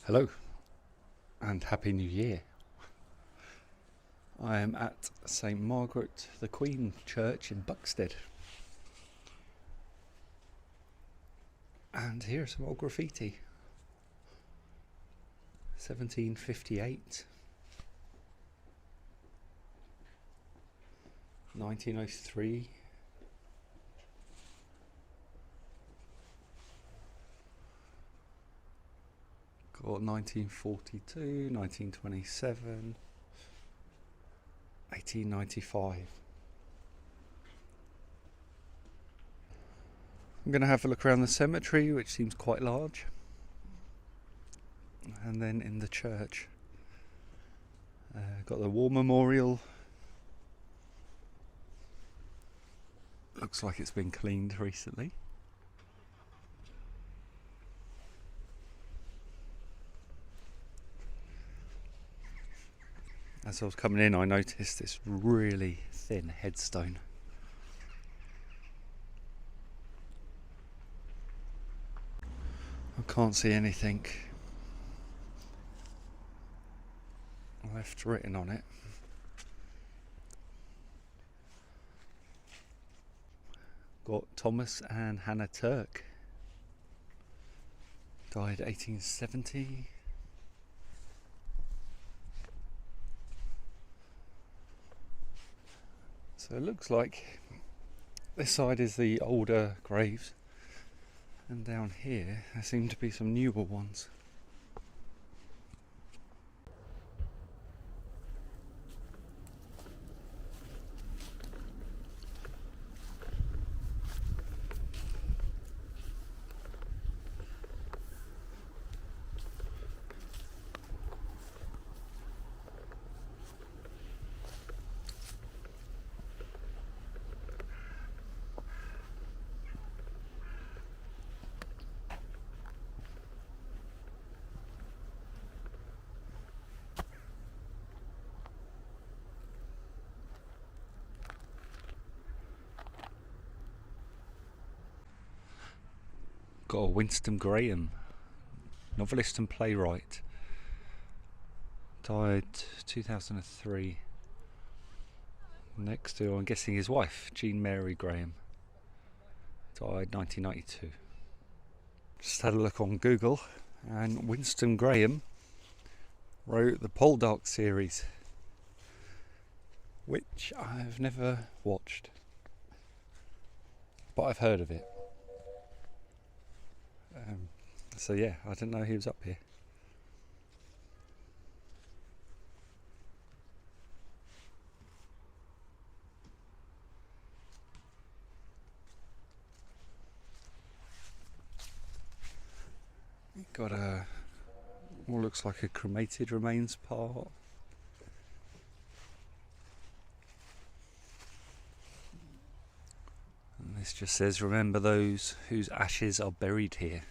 Hello and Happy New Year. I am at St Margaret the Queen Church in Buxted. And here's some old graffiti. 1758. 1903. Got 1942, 1927, 1895. I'm going to have a look around the cemetery, which seems quite large, and then in the church. Got the war memorial. Looks like it's been cleaned recently. As I was coming in, I noticed this really thin headstone. I can't see anything left written on it. Got Thomas and Hannah Turk. Died 1870. So it looks like this side is the older graves, and down here there seem to be some newer ones. Got a Winston Graham, novelist and playwright. Died 2003. Next to, I'm guessing, his wife, Jean Mary Graham. Died 1992. Just had a look on Google, and Winston Graham wrote the Poldark series, which I've never watched, but I've heard of it. So yeah, I didn't know he was up here. Got what looks like a cremated remains part. And this just says, remember those whose ashes are buried here.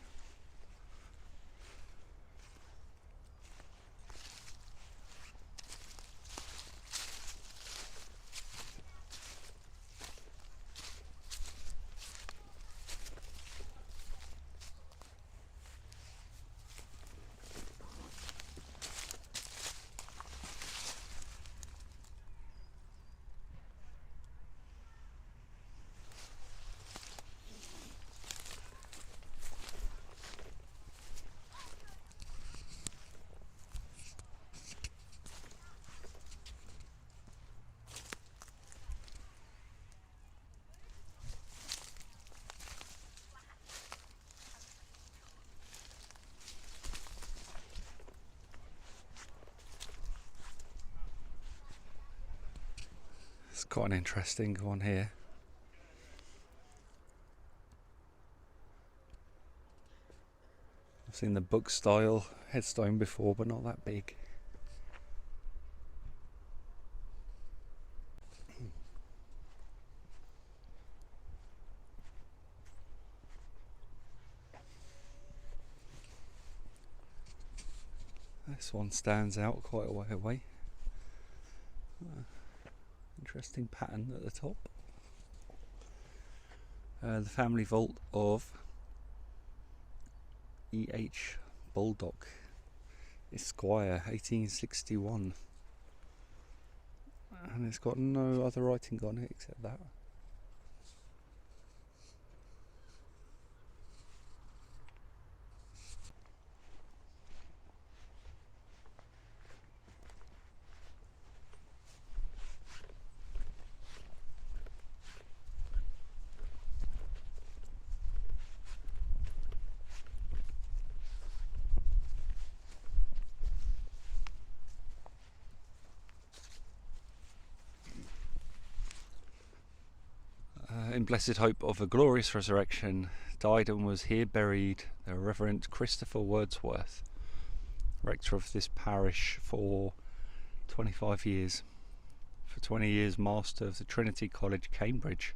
It's quite an interesting one here. I've seen the book style headstone before, but not that big. This one stands out quite a way away. Interesting pattern at the top. The family vault of E.H. Poldark. Esquire, 1861. And it's got no other writing on it except that. In blessed hope of a glorious resurrection, died and was here buried the Reverend Christopher Wordsworth, rector of this parish for 25 years. For 20 years, master of the Trinity College, Cambridge.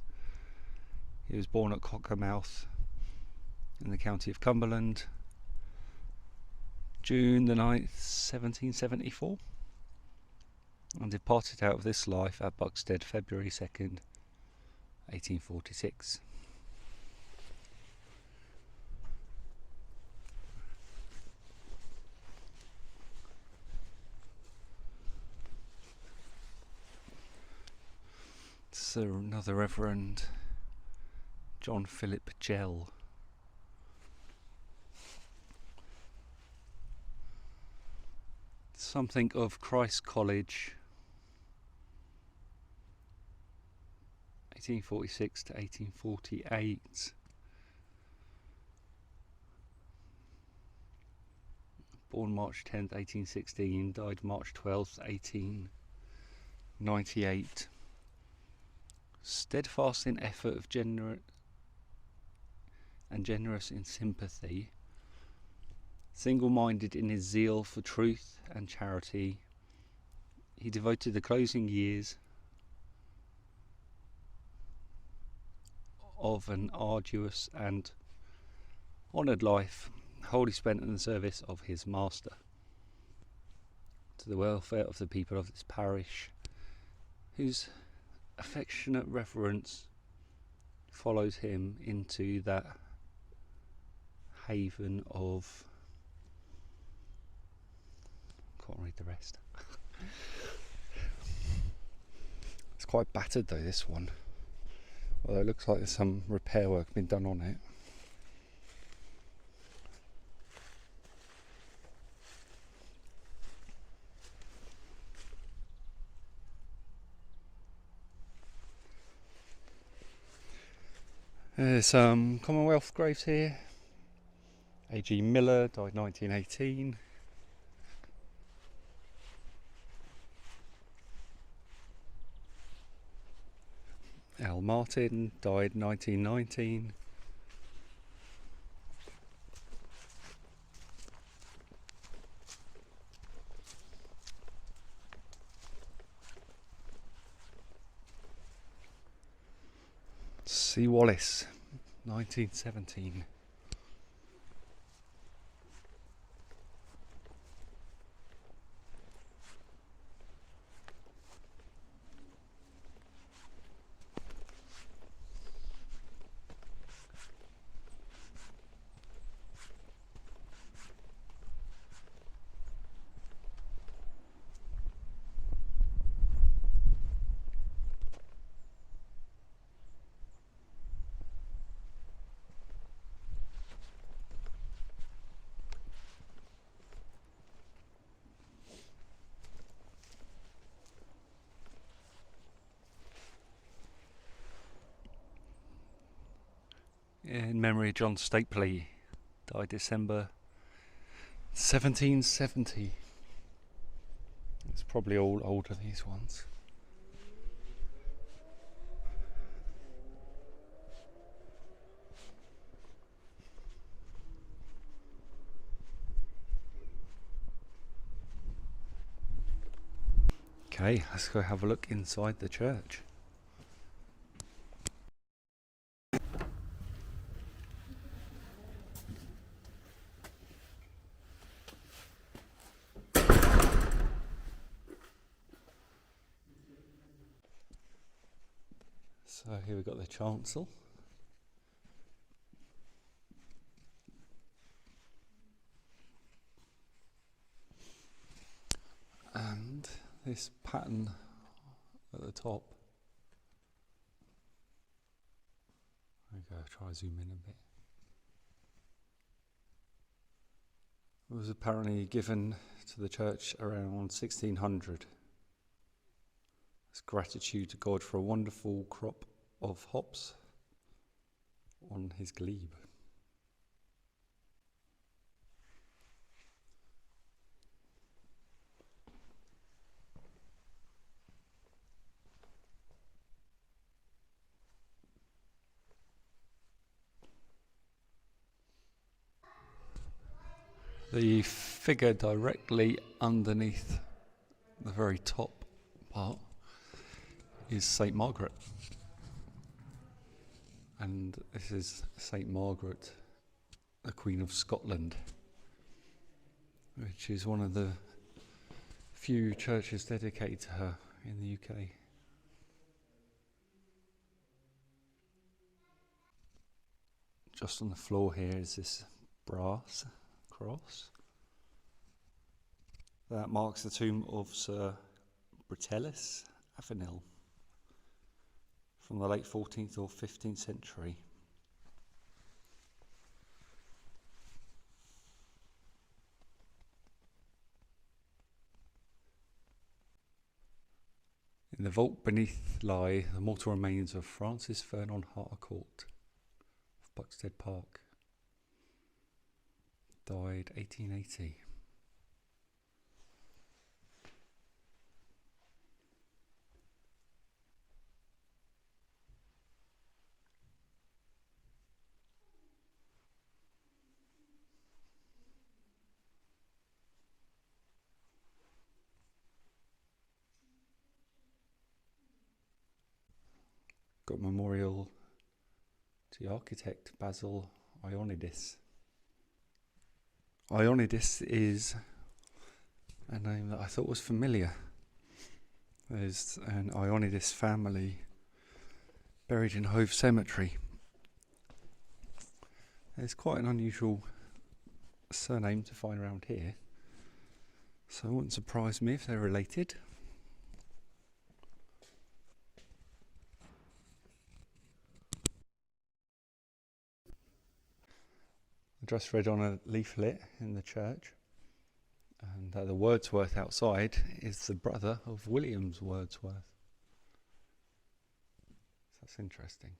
He was born at Cockermouth in the county of Cumberland, June the 9th, 1774, and departed out of this life at Buxted, February 2nd, 1846. So another Reverend John Philip Gell. Something of Christ College, 1846 to 1848. Born March 10th, 1816, died March 12th, 1898. Steadfast in effort of generous in sympathy, single-minded in his zeal for truth and charity, he devoted the closing years of an arduous and honoured life wholly spent in the service of his master, to the welfare of the people of this parish, whose affectionate reverence follows him into that haven of... can't read the rest. It's quite battered though, this one, although it looks like there's some repair work been done on it. There's some Commonwealth graves here. A.G. Miller, died 1918. L. Martin, died 1919. C. Wallace, 1917. In memory of John Stapley, died December 1770. It's probably all older, these ones. Okay, let's go have a look inside the church. So here we've got the chancel. this pattern at the top. There we go, try zoom in a bit. It was apparently given to the church around 1600 as gratitude to God for a wonderful crop of hops on his glebe. The figure directly underneath the very top part is St. Margaret. And this is St. Margaret, the Queen of Scotland, which is one of the few churches dedicated to her in the UK. Just on the floor here is this brass cross that marks the tomb of Sir Britellus Avenel from the late 14th or 15th century. In the vault beneath lie the mortal remains of Francis Vernon Harcourt of Buxted Park. Died 1880. Got memorial to the architect Basil Ioannidis. Ioannidis is a name that I thought was familiar. There's an Ioannidis family buried in Hove Cemetery. It's quite an unusual surname to find around here, so it wouldn't surprise me if they're related. I just read on a leaflet in the church, and the Wordsworth outside is the brother of William's Wordsworth. So that's interesting.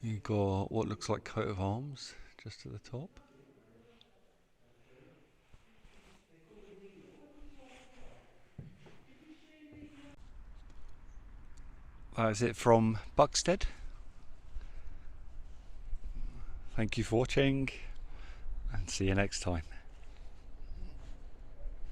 You got what looks like coat of arms just at the top. That is it from Buxted. Thank you for watching, and see you next time.